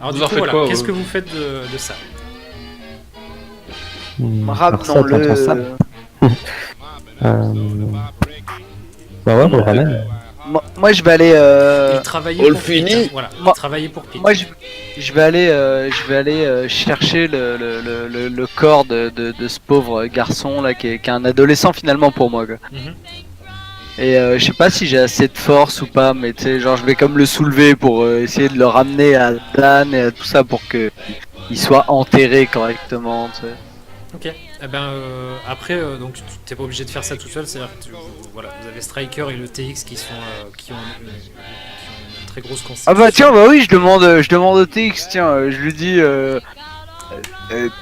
Alors Vous du en coup, faites voilà, quoi, qu'est-ce que vous faites de ça? Alors ça, Ramenons-le. t'entends ça Bah ouais, on le ramène. Moi, je vais aller. Il travaillait on le pour Pete, finit. hein, voilà, il Moi- travaillait pour Pete. Moi, je vais aller, chercher le corps de ce pauvre garçon là qui est un adolescent finalement pour moi. Quoi. Mhm. Et je sais pas si j'ai assez de force ou pas, mais tu sais, genre je vais comme le soulever pour essayer de le ramener à Dan et à tout ça pour que il soit enterré correctement. Tu sais. Ok. Eh ben, après, donc t'es pas obligé de faire ça tout seul. C'est-à-dire que voilà, vous avez Striker et le TX qui ont une très grosse constitution. Ah bah tiens, bah oui, je demande au TX, tiens, je lui dis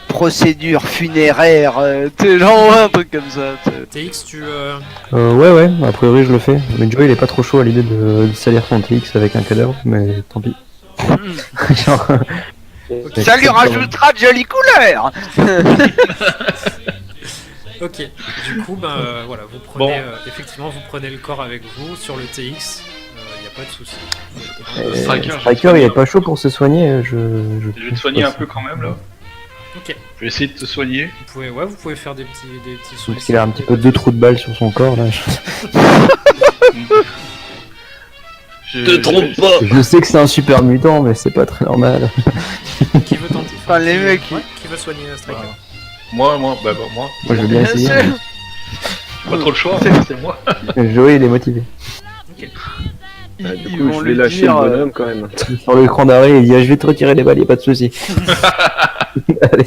procédure funéraire, tu sais, genre ouais, un truc comme ça. Tu sais. TX, tu Ouais, a priori je le fais. Mais Joe il est pas trop chaud à l'idée de salir son TX avec un cadavre, mais tant pis. Genre, Ça lui rajoutera de jolies couleurs. Ok. Du coup, ben voilà, vous prenez effectivement, vous prenez le corps avec vous sur le TX. Y a pas de souci. Striker il est pas chaud pour se soigner. Je vais te soigner un peu quand même là. Ok. Je vais essayer de te soigner. Vous pouvez faire des petits soins. Parce qu'il a un petit peu 2 trous de balles sur son corps là. Te trompe pas. Je sais que c'est un super mutant, mais c'est pas très normal. Qui veut tenter? Enfin, les mecs, Ouais, qui veut soigner Striker? Moi. Moi je veux bien essayer. sûr. Pas trop le choix, c'est moi. Mais Joey il est motivé. Ok. Du Ils coup, vont je vais lui lâcher dire, le bonhomme quand même. Sur l'écran d'arrêt, il dit ah, je vais te retirer les balles, y a pas de souci. Allez,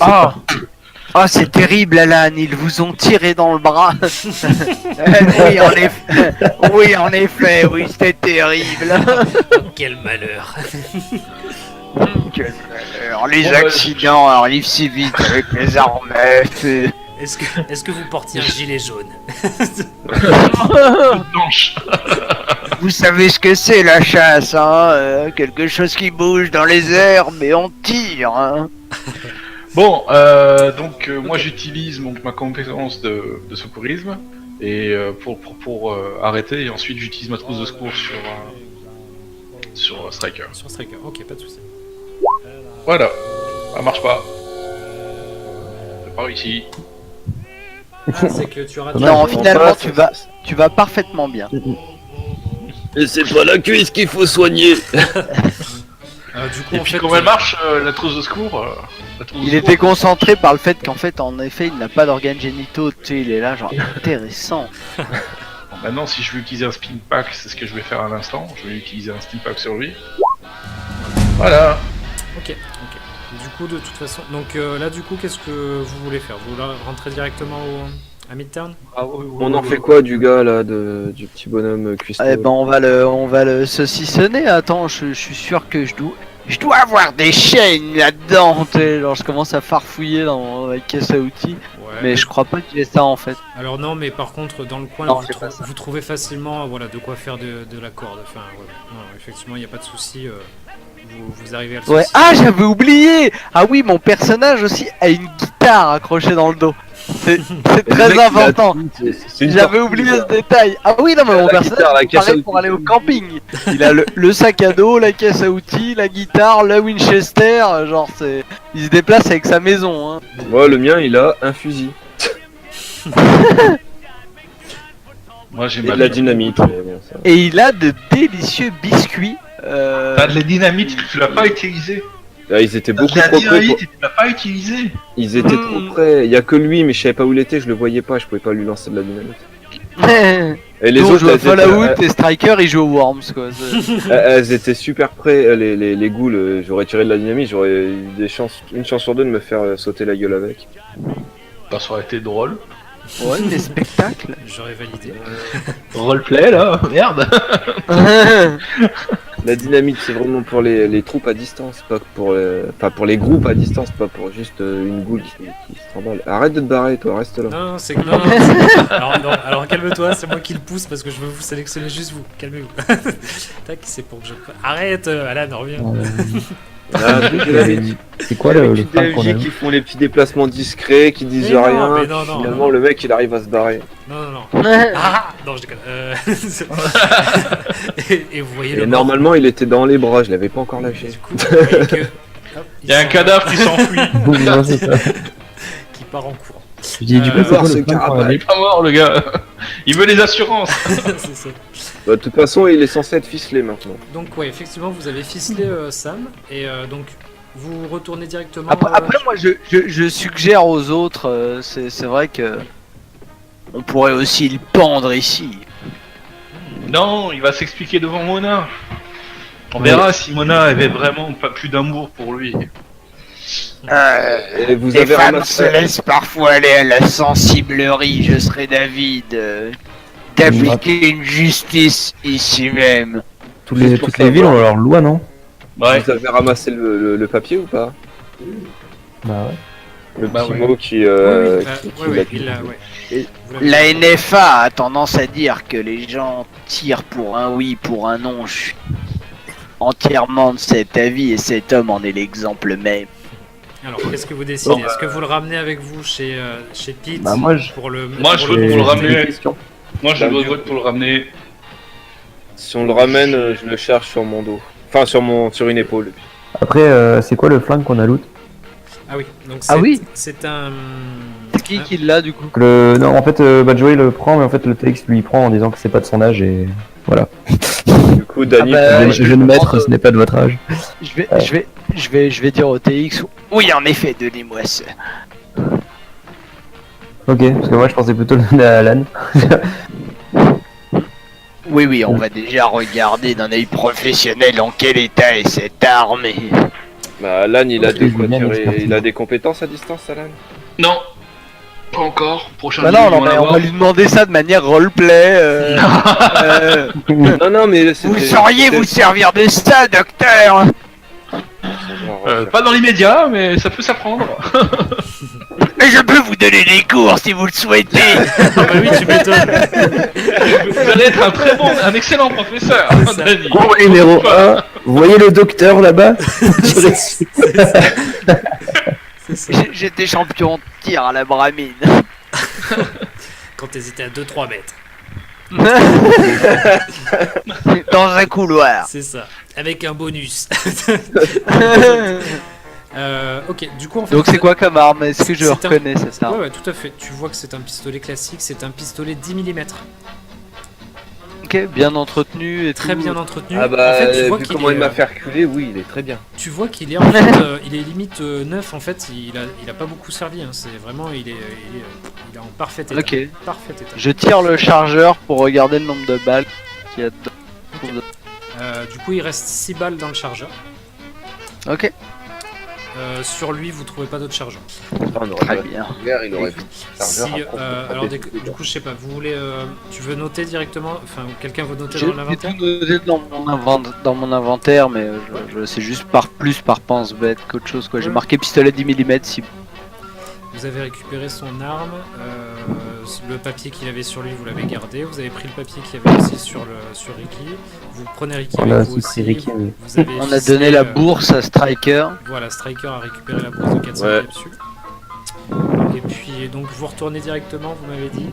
Ah, c'est terrible, Alan, ils vous ont tiré dans le bras. Oui, en effet, oui, c'était terrible. Quel malheur. Quel malheur. Les accidents arrivent si vite avec les armées. Est-ce que vous portiez un gilet jaune? Blanche. Vous savez ce que c'est la chasse, hein, quelque chose qui bouge dans les airs, mais on tire, hein. Bon, donc moi j'utilise ma compétence de secourisme et pour arrêter, et ensuite j'utilise ma trousse de secours sur Striker. Sur Striker, ok, pas de soucis. Voilà, ça marche pas. C'est par ici. Ah, c'est que tu rates. Non, je finalement, comprends pas. tu vas parfaitement bien. Et c'est pas la cuisse qu'il faut soigner. Du coup, Et en puis fait, comment elle marche, la trousse de secours la trousse de Il secours était concentré par le fait qu'en fait, en effet, il n'a pas d'organes génitaux, tu sais, il est là, genre, intéressant. Bon, maintenant, si je veux utiliser un spin pack, c'est ce que je vais faire à l'instant. Je vais utiliser un spin pack sur lui. Voilà. Ok. Du coup, de toute façon, donc là, du coup, qu'est-ce que vous voulez faire? Vous voulez rentrer directement à Midtown? On en fait quoi du gars là, du petit bonhomme cuistot? Eh ben, on va le saucissonner. Attends, je suis sûr que je dois avoir des chaînes là-dedans. Tu sais, genre, je commence à farfouiller dans la caisse à outils, Ouais. mais je crois pas que j'ai ça en fait. Alors non, mais par contre, dans le coin, Non, vous, c'est pas ça. vous trouvez facilement, voilà, de quoi faire de la corde. Enfin, ouais. Non, effectivement, il n'y a pas de souci. Vous arrivez à le Ouais. saucisser. Ah, j'avais oublié. Ah oui, mon personnage aussi a une guitare accrochée dans le dos. C'est très important. J'avais oublié ce détail. Ah oui, non, mais mon La personnage guitare, la il caisse à paraît outils. pour aller au camping. Il a le sac à dos, la caisse à outils, la guitare, le Winchester. Genre, il se déplace avec sa maison. Hein. Moi, le mien, il a un fusil. Moi j'ai Et ma de la dynamite. mais bon, ça. Et il a de délicieux biscuits. T'as de la dynamite, tu l'as pas utilisé. Là, ils étaient T'as beaucoup de la trop près. dynamite et tu l'as pas utilisé. Ils étaient trop près. Il y a que lui, mais je savais pas où il était. Je le voyais pas. Je pouvais pas lui lancer de la dynamite. Et les Nous, on autres, joue à elles étaient, Fallout et Striker, il joue au Worms quoi. elles étaient super près. Les ghouls, j'aurais tiré de la dynamite. J'aurais eu une chance sur deux de me faire sauter la gueule avec. Bah, ça aurait été drôle. Ouais, des spectacles. J'aurais validé. Roleplay là, merde. La dynamite, c'est vraiment pour les troupes à distance, pas pour, enfin pour les groupes à distance, pas pour juste une goule qui se tremble. Arrête de te barrer, toi, reste là. Non, c'est que non. Alors calme-toi, c'est moi qui le pousse parce que je veux vous sélectionner juste vous. Calmez-vous. Tac, c'est pour que je. Arrête, Alan, reviens. Ah, C'est quoi les le petits frein qu'on DMJ a qui font les petits déplacements discrets, qui disent Mais non, rien. mais non, non, Finalement, non. le mec, il arrive à se barrer. Non. Ah non, je déconne. et vous voyez Et le mort. normalement, il était dans les bras, je l'avais pas encore lâché. Du coup, vous voyez que hop, Il y a un cadavre qui s'enfuit. Non, c'est ça. qui part en courant. Je dis, du coup, Euh, c'est quoi ce le plan qu'on carabin. a Il est pas mort, le gars. Il veut les assurances. C'est ça. Bah, de toute façon, il est censé être ficelé maintenant. Donc ouais, effectivement, vous avez ficelé Sam et donc vous retournez directement. Après, moi, je suggère aux autres, c'est vrai que on pourrait aussi le pendre ici. Non, il va s'expliquer devant Mona. On verra si Mona avait vraiment pas plus d'amour pour lui. Et vous Les avez femmes ramassé... se laissent parfois aller à la sensiblerie. Je serais David d'appliquer une justice ici même. Toutes les villes ont leur loi, non? Ouais. Vous avez ramassé le papier ou pas? Bah ouais. Le Bah petit ouais. mot qui... Oui, qui ouais, l'a il dit. l'a, ouais. Et- Vous l'avez- La NFA a tendance à dire que les gens tirent pour un oui, pour un non. Je suis entièrement de cet avis et cet homme en est l'exemple même. Alors, qu'est-ce que vous décidez? Est-ce que vous le ramenez avec vous chez Pete Bah, moi, je- pour le Moi, je pour vote le- pour le J'ai ramener. des questions. Moi, je vote pour le ramener. Si on le ramène, je le cherche sur mon dos. Enfin, sur une épaule. Après, c'est quoi le flingue qu'on a loot? Ah oui, donc Ah oui. c'est un. C'est qui l'a du coup? Non, en fait, bah, Joey le prend, mais en fait, le TX lui prend en disant que c'est pas de son âge et voilà. Du coup, Dany... Ah bah, Jeune maître, ce n'est pas de votre âge. Je vais dire au TX. Oui, en effet, donnez-moi ça. Ok, parce que moi, je pensais plutôt le donner à Alan. Oui, on va déjà regarder d'un œil professionnel en quel état est cette arme. Bah, Alan, il a Ok, de je quoi veux bien tirer- l'expertise. il a des compétences à distance, Alan? Non. Pas encore. Prochain Bah jeu, non, ils vont mais on l'avoir. va lui demander ça de manière roleplay. Non, mais Vous c'était- sauriez c'était- vous servir de ça, docteur? Genre, Pas dans l'immédiat, mais ça peut s'apprendre. Mais je peux vous donner des cours si vous le souhaitez. Ah bah oui, tu m'étonnes. Vous allez être un excellent professeur, ça. Dany. Cours numéro 1, vous voyez le docteur là-bas? C'est ça. J'étais champion de tir à la bramine. Quand t'hésitais à 2-3 mètres. Dans un couloir. C'est ça. Avec un bonus. Ok, du coup en fait. Donc c'est quoi comme arme? Est-ce que je C'est un- reconnais c'est ça? Ouais, tout à fait. Tu vois que c'est un pistolet classique, c'est un pistolet 10 mm. Ok, bien entretenu et Très tout. bien entretenu. Ah bah, en fait, tu vois vu qu'il comment est, il m'a fait reculer, oui, il est très bien. tu vois qu'il est en fait, il est limite neuf en fait. Il a pas beaucoup servi. Hein. C'est vraiment, il est en parfait état. Ok. Parfait état. Je tire le chargeur pour regarder le nombre de balles qu'il y a dedans. Du coup, il reste 6 balles dans le chargeur. Ok, Sur lui, vous trouvez pas d'autres chargeurs. On aurait très pu bien. faire, il aurait pu. Si, Chargeur, après, alors des- du coup, je sais pas. Vous voulez, tu veux noter directement, enfin, quelqu'un veut noter J'ai dans tout l'inventaire. noté dans mon inventaire, mais c'est juste par pense bête qu'autre chose quoi. J'ai Ouais. marqué pistolet 10 mm si. Vous avez récupéré son arme, le papier qu'il avait sur lui, vous l'avez gardé. Vous avez pris le papier qu'il y avait aussi sur Ricky. Vous prenez Ricky On a avec vous aussi aussi. pris Ricky, oui. Vous avez On a ficelé, donné la bourse à Striker. Voilà, Striker a récupéré la bourse de 400 Ouais. capsules. Et puis donc vous retournez directement, vous m'avez dit,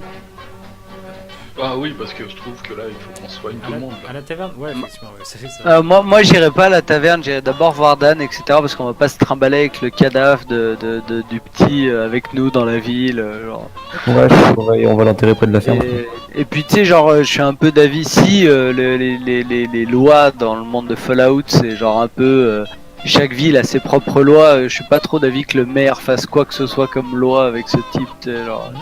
Ah oui, parce que je trouve que là, il faut qu'on soigne tout le monde. à la taverne. Ouais, effectivement, ouais, ça fait ça. Moi j'irai pas à la taverne, j'irai d'abord voir Dan, etc. Parce qu'on va pas se trimballer avec le cadavre du petit avec nous dans la ville. Genre. Ouais, on va l'enterrer près de la ferme. Et puis tu sais, genre, je suis un peu d'avis si les lois dans le monde de Fallout, c'est genre un peu. Chaque ville a ses propres lois. Je suis pas trop d'avis que le maire fasse quoi que ce soit comme loi avec ce type. Tu sais, genre,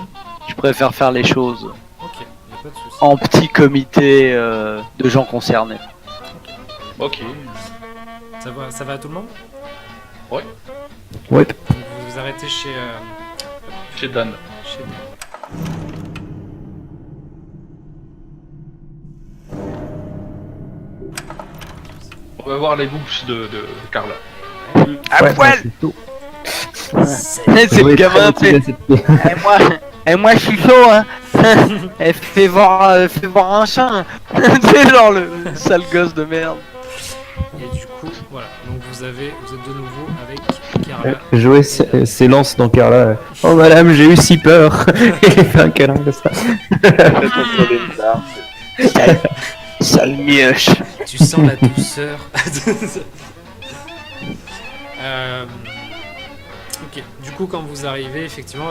je préfère faire les choses Ok, y a pas de souci. en petit comité de gens concernés. Ok. Ça va à tout le monde. Ouais. Donc vous vous arrêtez Chez Dan. chez On va voir les boobs de Carla. À Ouais, poil. c'est chaud. C'est le Oui, gamin. très motivé, cette- Moi je suis chaud hein. Fais voir un chat. C'est genre le sale gosse de merde. Et du coup, voilà. Donc vous êtes de nouveau avec Carla. Joey s'élance dans Carla. Oh madame, j'ai eu si peur. Il fait un câlin comme ça. Sale mioche. Tu sens la douceur. Ok, du coup, quand vous arrivez, effectivement,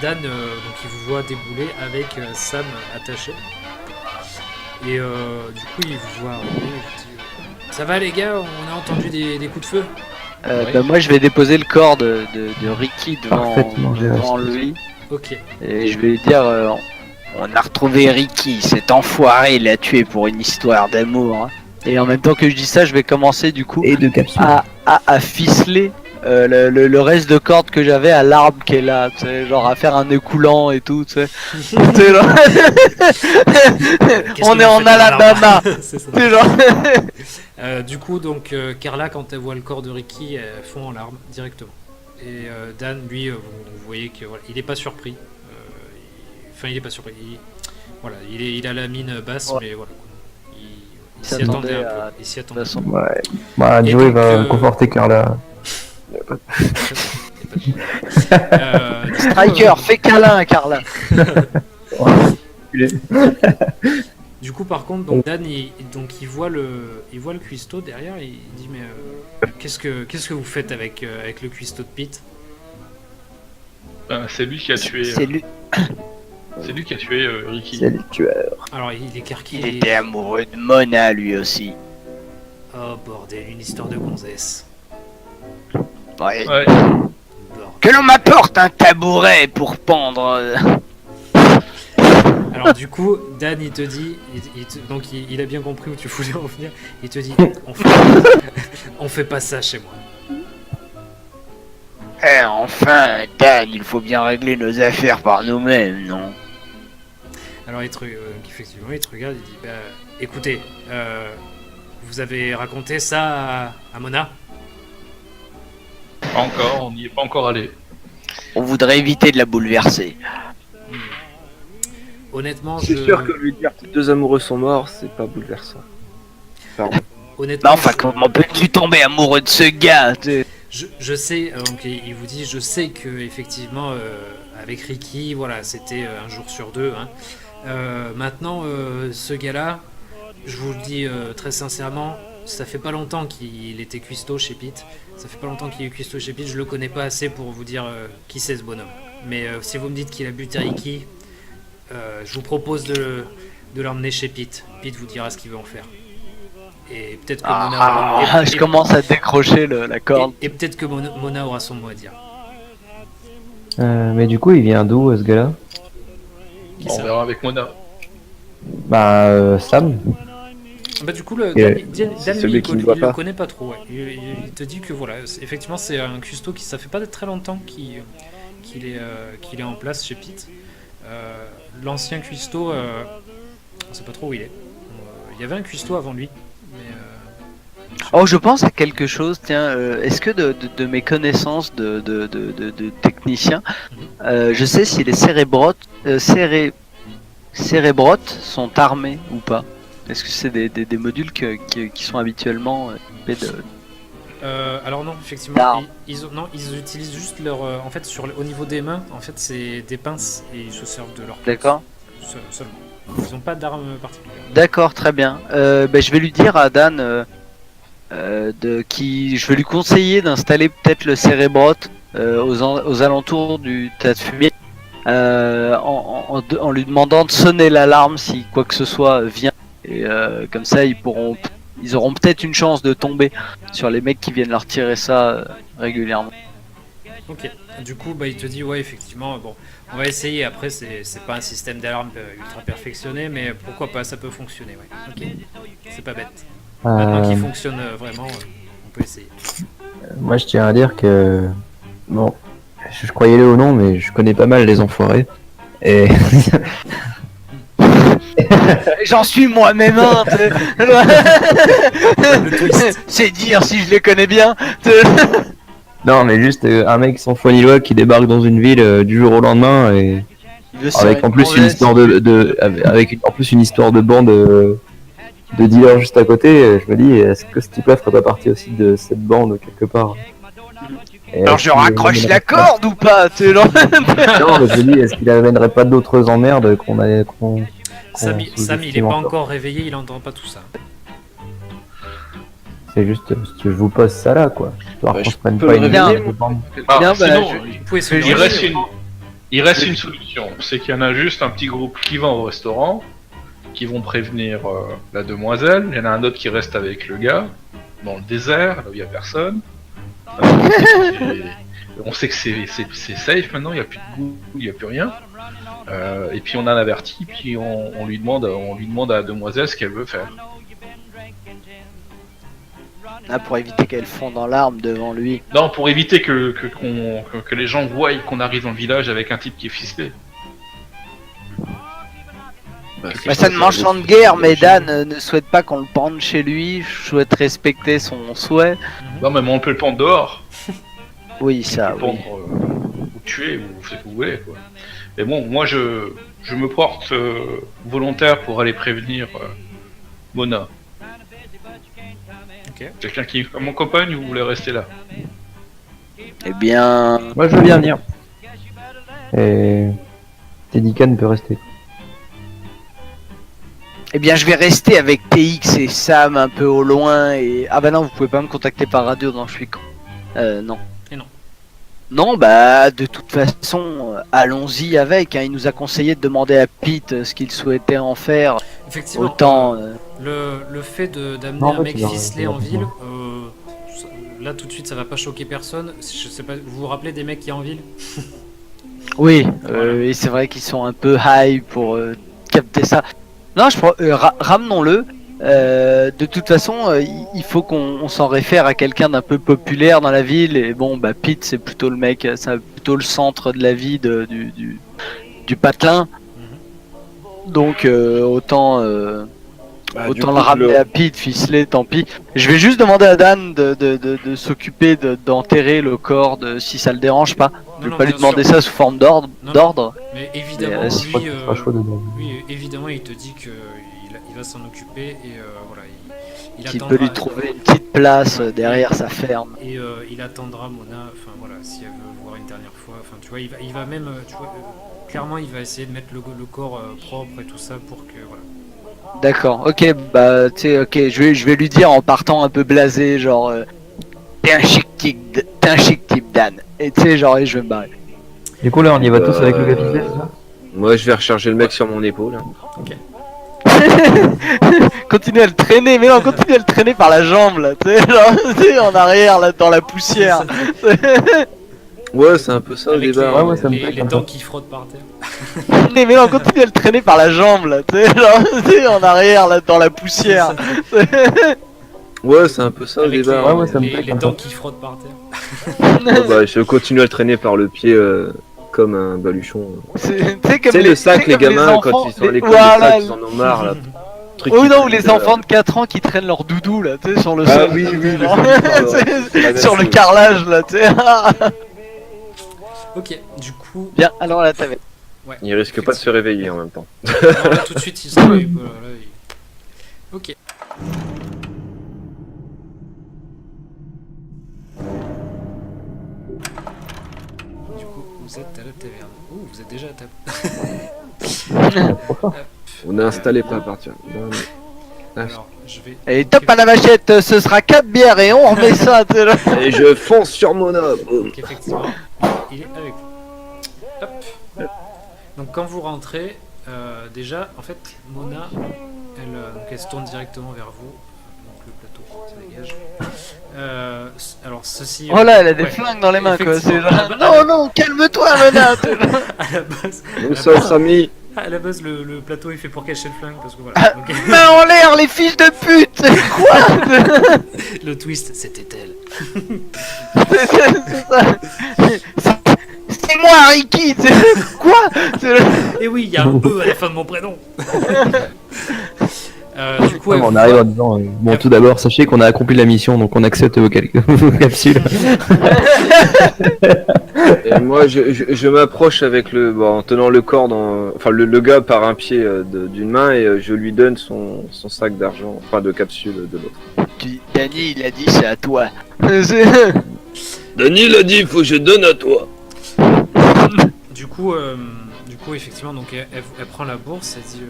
Dan, donc il vous voit débouler avec Sam attaché. Et du coup, il vous voit arriver. Il vous dit, ça va les gars, on a entendu des coups de feu. Bah, moi je vais déposer le corps de Ricky Parfaitement géré, devant c'est lui Ok. et je vais lui dire on a retrouvé Ricky, cet enfoiré il l'a tué pour une histoire d'amour. Et en même temps que je dis ça, je vais commencer du coup Et de capsules. à ficeler le reste de corde que j'avais à l'arbre qui est là, tu sais, genre à faire un nœud coulant et tout, tu sais. Tu sais, genre- Qu'est-ce On que est vous en faites dans Alabama. l'arbre C'est ça. Tu sais, genre- Du coup, donc Carla, quand elle voit le corps de Ricky, elle fond en larmes directement. Et Dan, lui, vous voyez que voilà, il est pas surpris. Enfin, il est pas surpris. Voilà, il a la mine basse, Ouais. mais voilà. Il s'y s'attendait attendait un peu. à- Il s'y De toute attendait. façon. Ouais. Bah, Et Joey donc, va conforter Carla. Du coup, Striker, fais câlin à Carla. Du coup, par contre, donc Dan, il voit le cuistot derrière, et il dit mais qu'est-ce que vous faites avec le cuistot de Pete? C'est lui qui a tué. C'est lui. C'est lui qui a tué Ricky. C'est le tueur. Alors il écarquille. Il était amoureux de Mona lui aussi. Oh bordel, une histoire de gonzesse. Ouais. Ouais. Bordel. Que l'on m'apporte un tabouret pour pendre. Alors du coup, Dan il te dit, donc il a bien compris où tu voulais en venir. Il te dit, on fait pas ça chez moi. Eh, enfin, Dan, il faut bien régler nos affaires par nous-mêmes, non? Alors effectivement, il te regarde, il dit, bah, écoutez, vous avez raconté ça à Mona? Pas encore, on n'y est pas encore allé. On voudrait éviter de la bouleverser. Honnêtement, C'est sûr que lui dire que 2 amoureux sont morts, c'est pas bouleversant. Pardon. honnêtement, Mais enfin, comment peux-tu tomber amoureux de ce gars? je sais, donc il vous dit, je sais que effectivement, avec Ricky, voilà, c'était un jour sur deux. Hein. Maintenant, ce gars-là, je vous le dis très sincèrement, ça fait pas longtemps qu'il était cuistot chez Pete. Ça fait pas longtemps qu'il est cuistot chez Pete. Je le connais pas assez pour vous dire qui c'est ce bonhomme. Mais si vous me dites qu'il a buté Ricky, je vous propose de l'emmener chez Pete. Pete vous dira ce qu'il veut en faire. Et peut-être que Mona. Je commence à décrocher la corde. Et peut-être que Mona aura son mot à dire. Mais du coup, il vient d'où ce gars-là? Qui On ça verra avec Mona. Bah, Sam. Bah du coup, le Et Dan, celui lui, qui ne il voit le pas. connaît pas trop. Ouais. Il te dit que voilà, effectivement, c'est un cuistot qui ça fait pas très longtemps qu'il est en place chez Pete. L'ancien cuistot, on sait pas trop où il est. Il y avait un cuistot avant lui, mais Oh, je pense à quelque chose, tiens, est-ce que de mes connaissances de technicien, je sais si les cérébrotes sont armés ou pas? Est-ce que c'est des modules qui sont habituellement équipés de... alors non, effectivement, ils utilisent juste leur, en fait, au niveau des mains, en fait, c'est des pinces et ils se servent de leurs pinces. D'accord. Seulement. Ils n'ont pas d'armes particulières. D'accord, très bien. Je vais lui dire à Dan je vais lui conseiller d'installer peut-être le cérébrote aux alentours du tas de fumier en lui demandant de sonner l'alarme si quoi que ce soit vient. Et comme ça, ils auront peut-être une chance de tomber sur les mecs qui viennent leur tirer ça régulièrement. Ok, du coup, bah, il te dit, ouais, effectivement, bon, on va essayer. Après, c'est pas un système d'alarme ultra perfectionné, mais pourquoi pas, ça peut fonctionner, ouais. Ok, c'est pas bête. Maintenant qu'il fonctionne vraiment, on peut essayer. Moi, je tiens à dire que bon, je croyais-le ou non, mais je connais pas mal les enfoirés. Et J'en suis moi-même un. Le twist. C'est dire si je les connais bien. non, mais juste un mec sans foi ni loi qui débarque dans une ville du jour au lendemain et avec en plus une histoire en plus une histoire de bande de dealers juste à côté. Je me dis, est-ce que ce type-là ferait pas partie aussi de cette bande quelque part? Et Alors je raccroche la corde ou pas? Non, mais je me dis, est-ce qu'il amènerait pas d'autres emmerdes qu'on Sam, il est pas encore réveillé, il entend pas tout ça. C'est juste que je vous pose ça là, quoi. Histoire Ouais, qu'on je se prenne peux pas le une révéler, de bande. Ah, Bien, bah, sinon, Vous pouvez se il mélanger, reste ouais. une solution. C'est qu'il y en a juste un petit groupe qui va au restaurant, qui vont prévenir la demoiselle. Il y en a un autre qui reste avec le gars, dans le désert, là où il n'y a personne. Et on sait que c'est safe maintenant, il n'y a plus de goût, il n'y a plus rien. Et puis on a l'averti, puis on lui demande à la demoiselle ce qu'elle veut faire. Ah, pour éviter qu'elle fonde en larmes devant lui. Non, pour éviter que les gens voient qu'on arrive dans le village avec un type qui est ficelé. Bah, ça ne m'enchante guère, mais Dan ne souhaite pas qu'on le pende chez lui. Je souhaite respecter son souhait. Non, mais on peut le pendre dehors. Oui, On ça, peut le oui. pendre, ou tuer, ou ce que vous voulez, quoi. Mais bon, moi je me porte volontaire pour aller prévenir Mona. Ok. Quelqu'un qui m'accompagne ou vous voulez rester là? Eh bien, Moi, je veux bien venir. Et Teddy Khan peut rester. je vais rester avec TX et Sam un peu au loin et... Ah bah non, vous pouvez pas me contacter par radio, non, je suis con. Non. Et non. Non, bah de toute façon, allons-y avec. Hein. Il nous a conseillé de demander à Pete ce qu'il souhaitait en faire. Effectivement, Autant... le fait d'amener Non, en un fait, mec il a- ficelé il a en ville, raison. là tout de suite ça va pas choquer personne. Je sais pas, vous vous rappelez des mecs qui y a en ville? Oui, Voilà. et c'est vrai qu'ils sont un peu high pour capter ça. Non, ramenons-le. De toute façon, il faut qu'on s'en réfère à quelqu'un d'un peu populaire dans la ville. Et bon, bah Pete, c'est plutôt le mec, c'est plutôt le centre de la vie du patelin. Donc autant Bah, du autant coup, le ramener à Pete, ficelé, tant pis. Je vais juste demander à Dan de s'occuper d'enterrer le corps si ça le dérange pas. Je vais non, pas lui bien demander sûr. ça sous forme d'ordre. Non, non. d'ordre. Mais évidemment, Mais, Je crois lui, qu'il sera chaud dedans. évidemment, il te dit que il va s'en occuper et voilà, il Qui attendra. peut lui trouver une petite place derrière sa ferme. Et il attendra Mona, enfin voilà, si elle veut voir une dernière fois, enfin tu vois, il va même, tu vois, clairement il va essayer de mettre le corps propre et tout ça pour que, voilà. D'accord, ok, bah tu sais, ok, je vais lui dire en partant un peu blasé, genre t'es un chic type Dan. Et tu sais, genre, et je vais me barrer. Du coup, là, on y va tous avec le gars ficelé, c'est ça? Moi, je vais recharger le mec sur mon épaule. Continue à le traîner, mais non, continue à le traîner par la jambe là, tu sais, genre, tu sais, en arrière là, dans la poussière. Ouais, c'est un peu ça au Avec départ. Ouais, moi, ça me plaît les comme dents ça. qui frottent par terre. mais non, continue à le traîner par la jambe là, tu sais, genre, tu sais, en arrière là, dans la poussière. Ouais, c'est un peu ça au Avec départ. Ouais, moi, ça me plaît les comme dents ça. qui frottent par terre. Ouais, bah, je continue à le traîner par le pied comme un baluchon. Tu sais, comme C'est le sac, tu sais, les comme gamins, enfants, quand ils sont à l'école, voilà, le sac, ils en ont marre là. Truc oui, qui non, ou traîne, les enfants de 4 ans qui traînent leur doudou là, tu sais, sur le Ah sol. oui, oui, Genre, le tu sais, la même sur le chose. carrelage là, tu sais. Ok, du coup, Bien, alors là, t'avais. ouais. Il risque pas de se réveiller en même temps. Non, là, tout de suite il se réveille, voilà, là, ok. Du coup, vous êtes à la taverne. Ouh, vous êtes déjà à table. On est installé pas à partir. Non, mais- Alors, je vais. Et top à la vachette, ce sera 4 bières et on remet ça, tu sais, là. Et je fonce sur Mona. Boum. Donc, effectivement, il est avec vous. Hop. Donc, quand vous rentrez, déjà, en fait, Mona, elle se tourne directement vers vous. Donc, le plateau se dégage. Alors, ceci. Oh là, elle a des ouais. flingues dans les mains, quoi. C'est Effectivement. genre, non, non, calme-toi, Mona. tu sais. À la base, Nous sommes amis. à la base, le plateau il fait pour cacher le flingue parce que voilà. Ah, Donc, main en l'air, les fiches de pute. Quoi? le twist, c'était elle. C'est ça. C'est moi, Ricky. Quoi? Et oui, il y a un E à la fin de mon prénom. Du coup, Ouais, elle on vous arrive voit- en disant bon, tout d'abord, sachez qu'on a accompli la mission, donc on accepte vos, vos capsules. Et moi, je m'approche avec en tenant le corps enfin le gars par un pied d'une main et je lui donne son sac d'argent, enfin de capsules de l'autre. Danny, il a dit c'est à toi. Daniel a dit, il faut que je donne à toi. Du coup, effectivement, donc elle prend la bourse, elle dit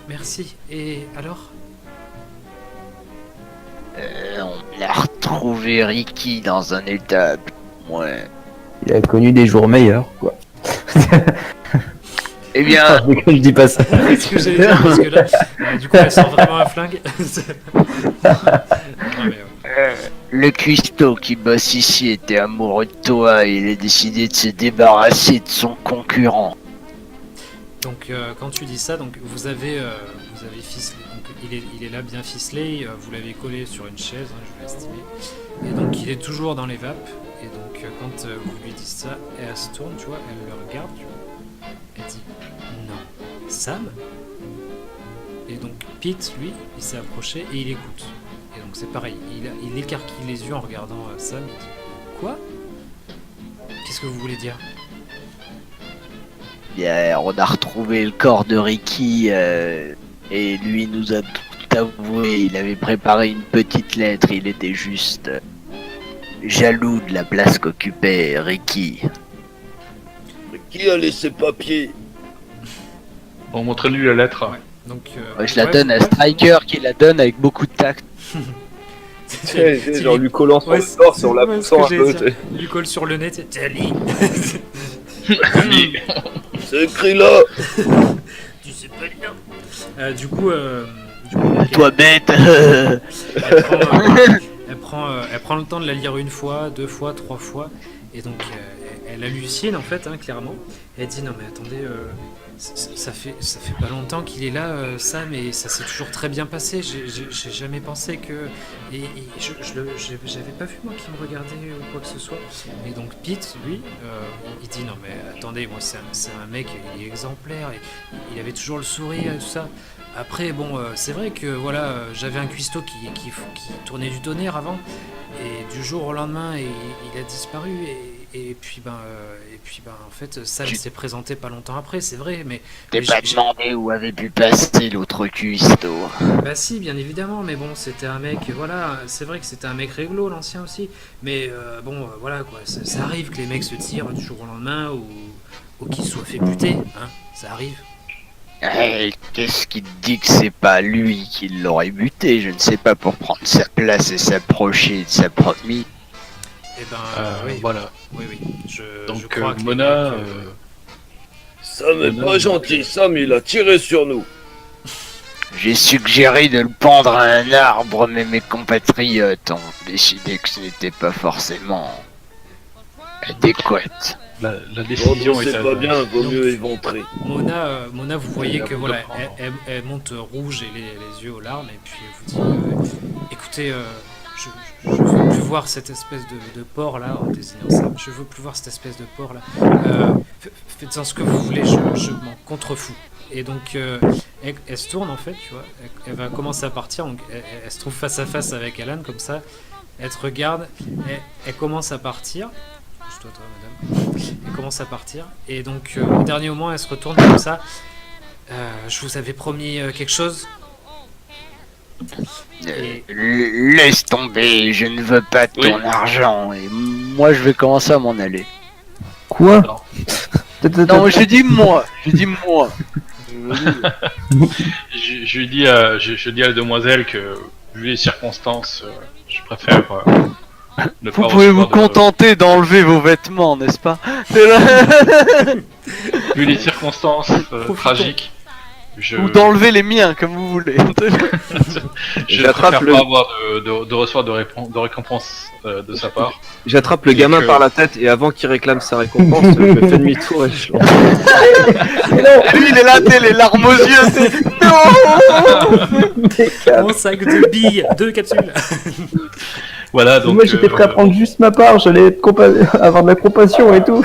merci. Et alors? On a retrouvé Ricky dans un état... Ouais. Il a connu des jours meilleurs, quoi. Eh bien, Ah, je dis pas ça. C'est ce que j'allais dire, parce que là, du coup, elle sort vraiment un flingue. Non, mais, le cuistot qui bosse ici était amoureux de toi et il a décidé de se débarrasser de son concurrent. Donc quand tu dis ça, donc vous avez ficelé, donc il est là bien ficelé, vous l'avez collé sur une chaise, hein, je vais l'estimer, et donc il est toujours dans les vapes, et donc quand vous lui dites ça, elle se tourne, tu vois, elle le regarde, tu vois, elle dit non, Sam. Et donc Pete, lui, il s'est approché et il écoute, et donc c'est pareil, il écarquille les yeux en regardant Sam, il dit quoi? Qu'est-ce que vous voulez dire? Bien, on a retrouvé le corps de Ricky et lui nous a tout avoué. Il avait préparé une petite lettre, il était juste jaloux de la place qu'occupait Ricky. Qui a laissé papier? Bon, montrez-lui la lettre. Ouais. Donc, Je la donne à Striker qui la donne avec beaucoup de tact. Genre lui collant sur Ouais, le torse sur la ouais, poussant un ce que peu. j'allais dire. Il lui colle sur le nez, c'est Ali. C'est écrit là. Tu sais pas lire. Du coup, Toi bête. elle prend le temps de la lire une fois, deux fois, trois fois, et donc elle hallucine en fait, hein, clairement. Et elle dit non mais attendez, ça fait pas longtemps qu'il est là, Sam, et ça s'est toujours très bien passé. J'ai jamais pensé que j'avais pas vu moi qu'il me regardait ou quoi que ce soit. Et donc Pete, lui, il dit non mais attendez, moi c'est un mec, il est exemplaire, et il avait toujours le sourire et tout ça. Après bon, c'est vrai que voilà, j'avais un cuistot qui tournait du tonnerre avant, et du jour au lendemain il a disparu, et puis en fait Sam s'est présenté pas longtemps après, c'est vrai, mais T'es mais pas demandé où avait pu passer l'autre cuistot. bah si, bien évidemment, mais bon, c'était un mec, voilà, c'est vrai que c'était un mec réglo, l'ancien aussi, mais voilà quoi, ça arrive que les mecs se tirent du jour au lendemain, ou qu'ils soient fait buter, hein, ça arrive. Hey, qu'est-ce qui te dit que c'est pas lui qui l'aurait buté? Je ne sais pas, pour prendre sa place et s'approcher de sa promis. Eh ben, oui, Voilà. oui, je Donc crois que les Mona, mecs, Sam est pas gentil, Sam il a tiré sur nous. J'ai suggéré de le pendre à un arbre, mais mes compatriotes ont décidé que ce n'était pas forcément adéquat. la décision Quand on est sait pas bien, vaut Donc, mieux éventrer. Mona, vous voyez que voilà, D'accord. elle monte rouge et les yeux aux larmes, et puis elle vous dit écoutez, je veux plus voir cette espèce de porc là, en désignant ça. Je veux plus voir cette espèce de porc là. Faites-en ce que vous voulez, je m'en contrefous. Et donc elle se tourne en fait, tu vois. Elle va commencer à partir. Donc elle se trouve face à face avec Alan comme ça. Elle te regarde. Elle commence à partir. Pousse-toi, toi, madame. Elle commence à partir. Et donc au dernier moment, elle se retourne comme ça. Je vous avais promis quelque chose. Laisse tomber, je ne veux pas de ton Oui. argent. Et moi je vais commencer à m'en aller. Quoi? Non, j'ai dit moi. Je lui dis je dis à la demoiselle que, vu les circonstances, je préfère ne Vous pas pouvez vous recevoir contenter d'enlever vos vêtements, n'est-ce pas? Vu les circonstances tragiques, Ou d'enlever les miens, comme vous voulez. je J'attrape préfère le- pas avoir de recevoir de récompense de sa part. J'attrape le Et gamin que- par la tête et avant qu'il réclame sa récompense, je me fais demi-tour et je lance. Et lui, il est là, t'es les larmes aux yeux. Non. Mon sac de billes, 2 capsules. Voilà, donc Moi j'étais prêt à prendre juste ma part, j'allais avoir de la compassion et tout.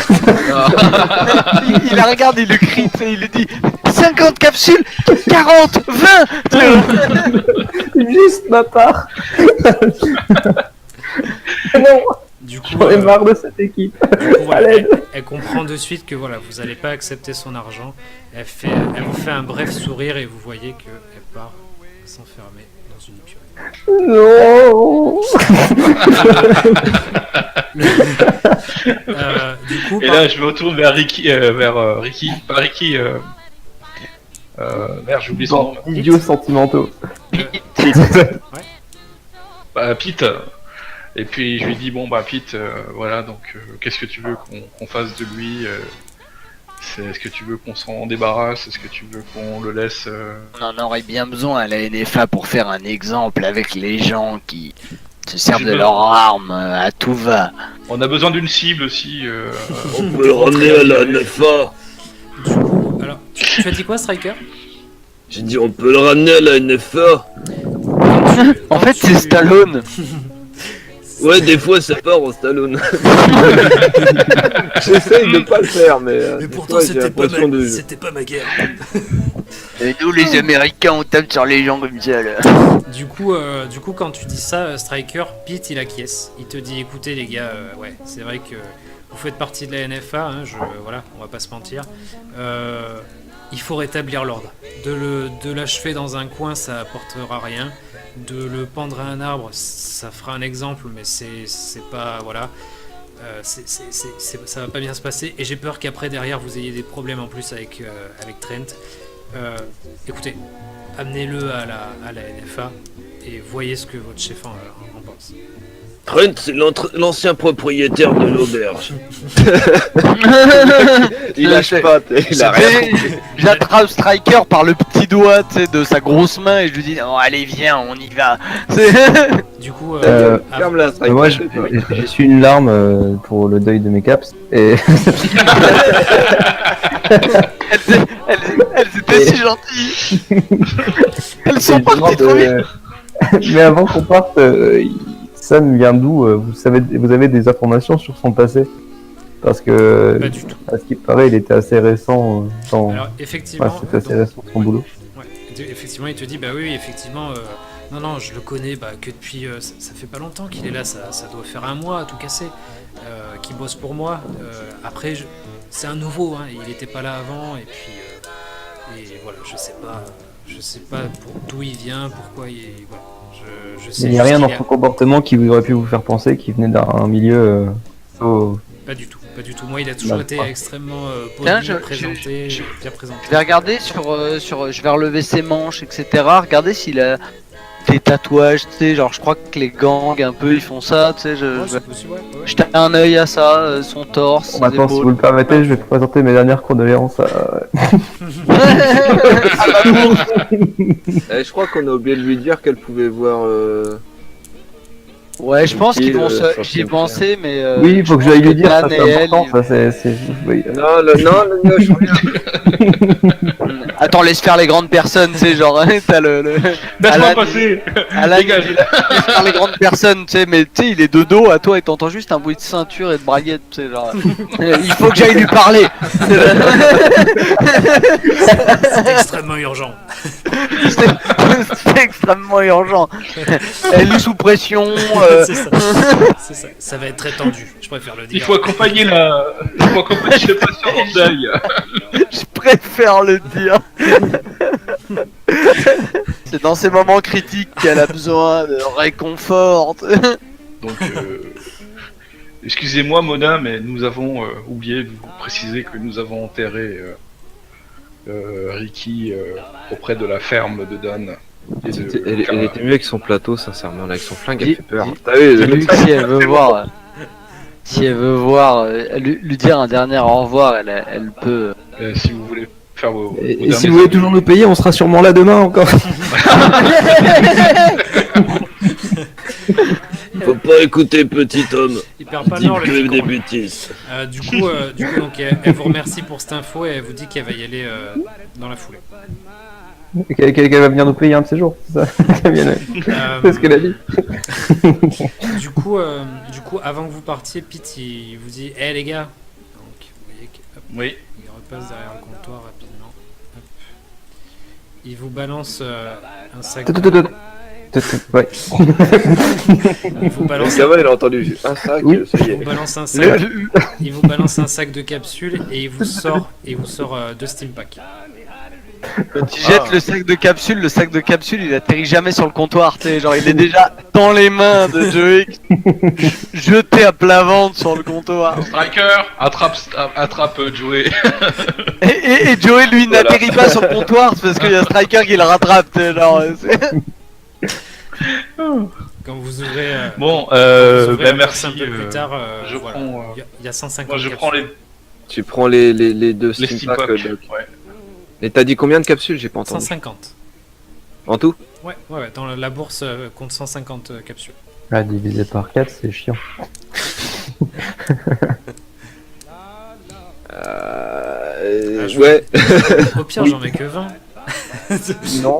Il la regarde, il le crie, tu sais, il lui dit 50 capsules, 40, 20. Juste ma part. Non, Du coup, j'en ai marre de cette équipe. voilà, À l'aide. elle comprend de suite que voilà, vous n'allez pas accepter son argent. Elle vous fait un bref sourire et vous voyez qu'elle part s'enfermer dans une piole. Non. Du coup, Et là, je me retourne vers Ricky, pas Ricky, merde, j'oublie son nom. Idiots sentimentaux. Bah, Pete. Et puis je lui dis bon bah Pete, voilà donc qu'est-ce que tu veux qu'on fasse de lui est-ce que tu veux qu'on s'en débarrasse? Est-ce que tu veux qu'on le laisse On en aurait bien besoin à la NFA pour faire un exemple avec les gens qui se servent de leurs armes à tout va. On a besoin d'une cible aussi. On peut le ramener à la NFA. Du coup, alors, tu as dit quoi, Striker? J'ai dit on peut le ramener à la NFA. En fait, c'est Stallone. Ouais, des fois ça part en Stallone. J'essaye de pas le faire, mais pourtant, c'était pas ma guerre. Et nous, les Américains, on tape sur les gens comme ça, là. Du coup, quand tu dis ça, Striker, Pete, il acquiesce. Il te dit, écoutez, les gars, ouais, c'est vrai que vous faites partie de la NFA, hein, voilà, on va pas se mentir. Il faut rétablir l'ordre. De l'achever dans un coin, ça apportera rien. De le pendre à un arbre, ça fera un exemple, mais c'est pas, voilà. Ça va pas bien se passer. Et j'ai peur qu'après, derrière, vous ayez des problèmes en plus avec Trent. Écoutez, amenez-le à la NFA et voyez ce que votre chef en pense. Trent, c'est l'ancien propriétaire de l'auberge. Il lâche pas, il a rien. J'attrape Striker par le petit doigt de sa grosse main et je lui dis oh, allez viens on y va. Du coup, Ferme-la, Striker. Moi, j'ai su une larme pour le deuil de mes caps. Et Elles étaient si gentilles. Elles sont et je parties trop demande, vite. mais avant qu'on parte, Sam vient d'où vous avez des informations sur son passé? Parce que, pas du tout. à ce qui paraît, il était assez récent dans... Alors, effectivement, c'était assez récent son boulot. ouais, effectivement, il te dit, bah oui, effectivement, non, je le connais, bah, que depuis, ça fait pas longtemps qu'il est là, ça doit faire un mois à tout casser, qu'il bosse pour moi. Après, c'est un nouveau, hein, il était pas là avant, et puis, et voilà, je sais pas d'où il vient, pourquoi il est, voilà. Je sais Il n'y a juste rien dans qu'il son comportement qui aurait pu vous faire penser qu'il venait d'un milieu... Pas du tout. Moi, il a toujours été extrêmement poli, Tiens, présenté, bien présenté. Je vais regarder je vais relever ses manches etc. Regarder s'il a des tatouages tu sais genre je crois que les gangs un peu ils font ça tu sais Ouais, c'est possible, ouais. jeter un œil à ça son torse ses Maintenant, si vous épaules. le permettez, je vais te présenter mes dernières condoléances à... Je crois qu'on a oublié de lui dire qu'elle pouvait voir. Ouais, je pense qu'ils vont sur j'y ai son pensé, mais. Oui, il faut que j'aille lui dire, ça Dan et c'est elle, important, ça c'est... Oui. Non, le mioche, regarde. Attends, laisse faire les grandes personnes, tu sais, genre, t'as le. Laisse-moi Alan, passer. Alan, Dégage. laisse faire les grandes personnes, tu sais, mais tu sais, il est de dos à toi et t'entends juste un bruit de ceinture et de braguette, tu sais, genre. Il faut que j'aille lui parler. C'est extrêmement urgent. C'est extrêmement urgent. Elle est sous pression. C'est ça. C'est ça. Ça va être très tendu, je préfère le dire. Il faut accompagner le patient en deuil. Je préfère le dire. C'est dans ces moments critiques qu'elle a besoin de réconfort. Donc, excusez-moi Mona, mais nous avons oublié de vous préciser que nous avons enterré Ricky auprès de la ferme de Don. Elle était mieux avec son plateau, sincèrement. Là, avec son flingue, elle Dis- fait peur. dis- T'as vu, Lui, si elle veut voir, lui dire un dernier au revoir, elle peut. Si vous voulez faire vos Et derniers si vous voulez toujours nous payer, on sera sûrement là demain encore. Faut pas écouter petit homme. Il perd pas le nord, le Dis-lui des flic. bêtises. Du coup, donc, elle vous remercie pour cette info et elle vous dit qu'elle va y aller dans la foulée. Qu'elle va venir nous payer un de ces jours, c'est ça? C'est ce qu'elle a dit. Du coup, avant que vous partiez, Pete il vous dit hé les gars. Donc, vous voyez qu'il Oui. repasse derrière le comptoir rapidement. Hop. Il vous balance un sac. Ouais. Il vous balance Le gamin, il a entendu un sac, Oui. ça y Il est. vous balance un sac, il vous balance un sac de capsules et il vous sort deux steam packs. Tu jettes le sac de capsule, il atterrit jamais sur le comptoir, tu sais, genre il est déjà dans les mains de Joey, jeté à plat ventre sur le comptoir. Striker, attrape Joey. Et Joey lui Voilà. n'atterrit pas sur le comptoir c'est parce qu'il y a Striker qui le rattrape, tu sais, genre. Quand vous ouvrez. Bon, quand vous ouvrez la bourse merci. un peu plus tard, je voilà. prends, Il y a 150 moi, je prends capsules. Tu prends les deux les Steam Steam Pack, Pack. Doc. Ouais. Et t'as dit combien de capsules? J'ai pas entendu. 150. En tout? Ouais, dans la bourse compte 150 capsules. Ah, divisé par 4, c'est chiant. je- Ouais. Au pire, j'en mets que 20. Non.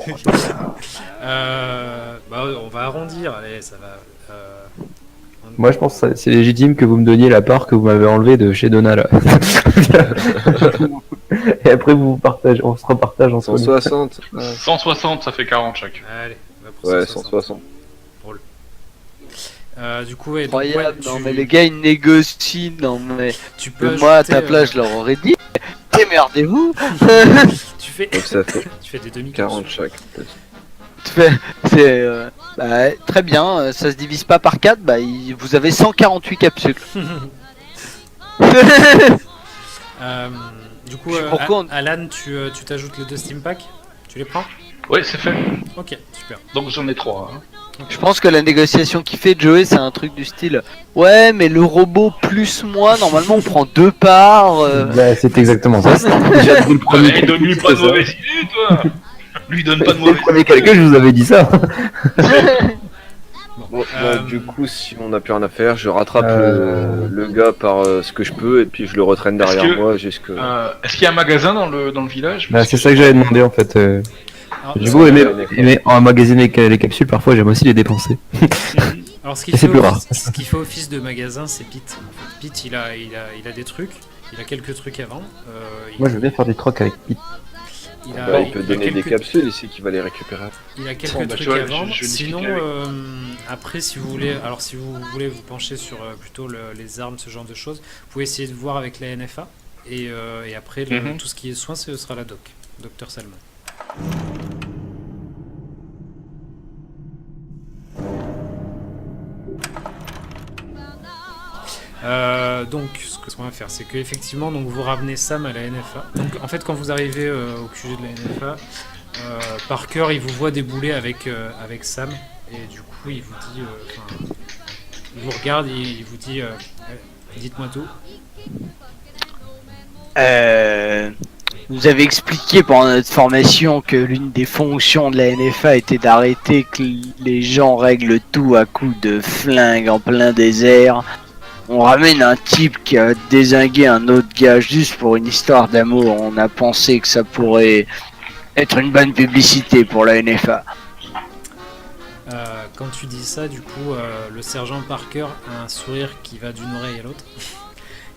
Bah, on va arrondir, allez, ça va. Moi, je pense que c'est légitime que vous me donniez la part que vous m'avez enlevée de chez Donna, là. Et après, on se repartage entre nous. 160. 160, ça fait 40 chacun. Allez, on va pour Ouais, 160. 160. Du coup, ouais, donc, Incroyable, ouais, non mais les gars ils négocient, non mais tu peux moi à ajouter, ta place je leur aurais dit démerdez-vous. tu fais Donc ça fait tu fais des demi 40 chaque. C'est bah, très bien, ça se divise pas par 4, bah vous avez 148 capsules. Du coup, Je sais pourquoi on- Alan, tu t'ajoutes les 2 Steam Pack. Tu les prends? Ouais, c'est fait. Ok, super. Donc j'en ai 3. Hein. Je pense que la négociation qu'il fait Joey c'est un truc du style ouais mais le robot plus moi normalement on prend 2 parts. Bah, c'est exactement ça. Déjà, dès le premier Allez, donne-lui pas de mauvaise idée, toi. Lui donne pas de Dès le mauvaise premier calcul, je vous avais dit ça. Bon, bah, du coup, si on n'a plus rien à faire, je rattrape le gars par ce que je peux et puis je le retraîne Est-ce derrière que- moi jusque. Est-ce qu'il y a un magasin dans le village? Bah, c'est ça que j'avais demandé en fait. Alors, J'ai beau aimer emmagasiner les capsules, parfois j'aime aussi les dépenser. alors, ce qui Et c'est fait plus rare. ce qui fait office de magasin, c'est Pete. En fait, Pete, il a des trucs. Il a quelques trucs à vendre. Moi je veux bien faire des trocs avec Pete. il a, Bah, il peut a donner des quelques- capsules ici qui va les récupérer. Il a quelques Bon, bah, trucs tu vois, à vendre. je vais Sinon, discuter avec après, si vous voulez vous pencher sur plutôt les armes, ce genre de choses, vous pouvez essayer de voir avec la NFA. Et après, Mhm. tout ce qui est soins, ce sera la Docteur Salmon. Donc, ce qu'on va faire, c'est qu'effectivement, donc vous ramenez Sam à la NFA. Donc, en fait, quand vous arrivez au QG de la NFA, Parker, il vous voit débouler avec Sam, et du coup, il vous dit, il vous regarde et il vous dit, dites-moi tout. Vous avez expliqué pendant notre formation que l'une des fonctions de la NFA était d'arrêter que les gens règlent tout à coups de flingue en plein désert. On ramène un type qui a dézingué un autre gars juste pour une histoire d'amour. On a pensé que ça pourrait être une bonne publicité pour la NFA. Quand tu dis ça, du coup, le sergent Parker a un sourire qui va d'une oreille à l'autre.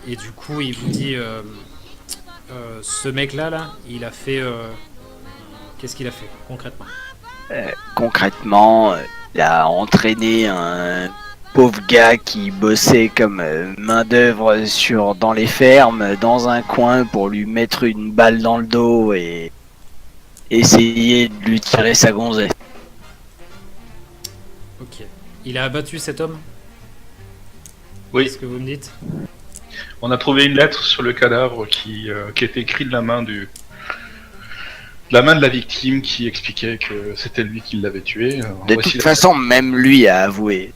Et du coup, il vous dit ce mec-là, il a fait. Qu'est-ce qu'il a fait concrètement? Concrètement, il a entraîné un pauvre gars qui bossait comme main d'œuvre dans les fermes, dans un coin pour lui mettre une balle dans le dos et essayer de lui tirer sa gonzesse. Ok. Il a abattu cet homme? Oui. Qu'est-ce que vous me dites? On a trouvé une lettre sur le cadavre qui est écrite de la main de la victime qui expliquait que c'était lui qui l'avait tué. De Voici toute la- façon, même lui a avoué.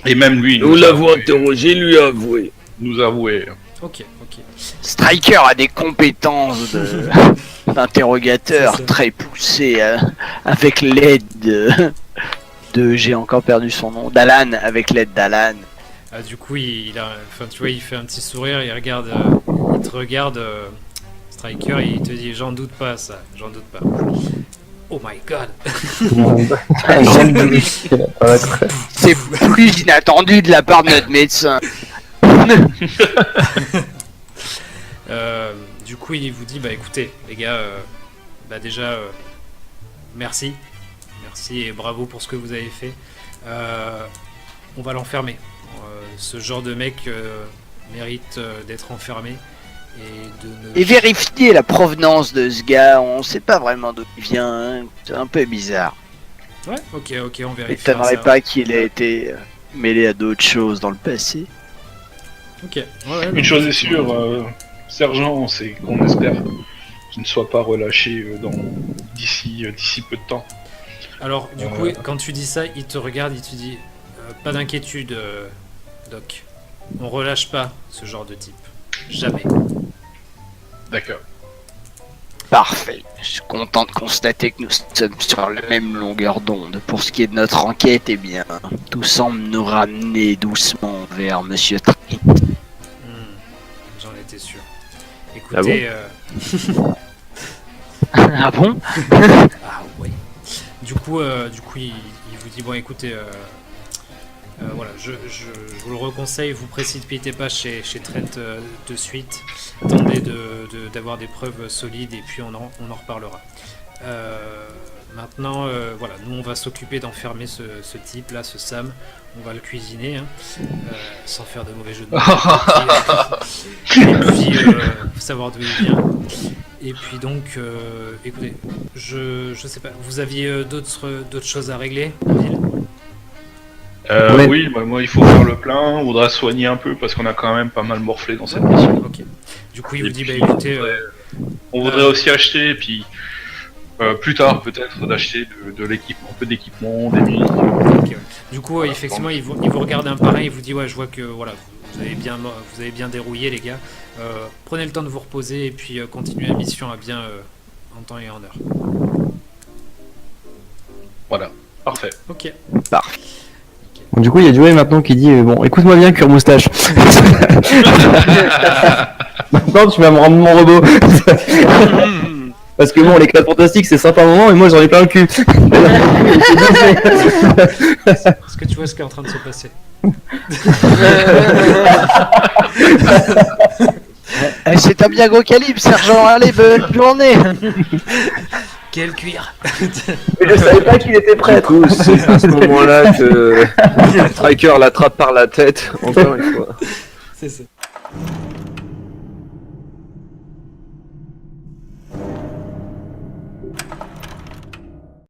Et même lui Nous l'avons interrogé, lui a avoué. nous a avoué. Ok. Striker a des compétences d'interrogateur C'est ça. très poussées avec l'aide de j'ai encore perdu son nom, d'Alan, avec l'aide d'Alan. Du coup, il fait un petit sourire, il te regarde, Striker, et il te dit, j'en doute pas, ça, j'en doute pas. Oh my god. C'est plus inattendu de la part de notre médecin. Du coup, il vous dit, bah écoutez, les gars, déjà, merci et bravo pour ce que vous avez fait. On va l'enfermer. Ce genre de mec mérite d'être enfermé et de ne... Et vérifier la provenance de ce gars, on sait pas vraiment d'où il vient, hein. C'est un peu bizarre. Ouais, ok, on vérifie. M'étonnerait pas qu'il ait été mêlé à d'autres choses dans le passé. Ok. Ouais, Une chose est sûre, sergent, c'est qu'on espère qu'il ne soit pas relâché d'ici peu de temps. Alors, du coup, quand tu dis ça, il te regarde, il te dit pas d'inquiétude, Doc. On relâche pas ce genre de type. Jamais. D'accord. Parfait. Je suis content de constater que nous sommes sur la même longueur d'onde. Pour ce qui est de notre enquête, eh bien, tout semble nous ramener doucement vers Monsieur Trent. J'en étais sûr. Écoutez, Ah bon? ah ouais. Du coup, il vous dit bon, écoutez, voilà, je vous le reconseille, vous précipitez pas chez Trent de suite. Attendez d'avoir des preuves solides et puis on en reparlera. Maintenant, voilà, nous on va s'occuper d'enfermer ce type là, ce Sam. On va le cuisiner, hein, sans faire de mauvais jeux de mots. Et puis, faut savoir d'où il vient. Et puis donc, écoutez, je sais pas, vous aviez d'autres choses à régler, Bill? Ouais. Oui, bah, moi il faut faire le plein, on voudra soigner un peu parce qu'on a quand même pas mal morflé dans cette mission. Ok. Du coup, il Et vous dit, puis, bah écoutez, on voudrait aussi acheter, et puis plus tard peut-être d'acheter de l'équipement, un peu d'équipement, des munitions. ok, ouais. Du coup, effectivement, il vous regarde un par un, il vous dit, ouais, je vois que voilà, vous avez bien dérouillé, les gars. Prenez le temps de vous reposer et puis continuez la mission à bien en temps et en heure. Voilà, parfait. Ok. Bon, du coup, il y a Joey maintenant qui dit bon, écoute-moi bien, Cure Moustache. Maintenant, tu vas me rendre mon robot. Parce que bon, les 4 fantastiques, c'est sympa un moment, et moi j'en ai plein le cul. Est-ce que tu vois ce qui est en train de se passer? C'est un bien gros calibre, sergent. Allez, bonne journée. Quel cuir! Je savais pas qu'il était Du prêtre. coup, c'est à ce moment-là que Striker l'attrape par la tête, encore une fois. C'est ça.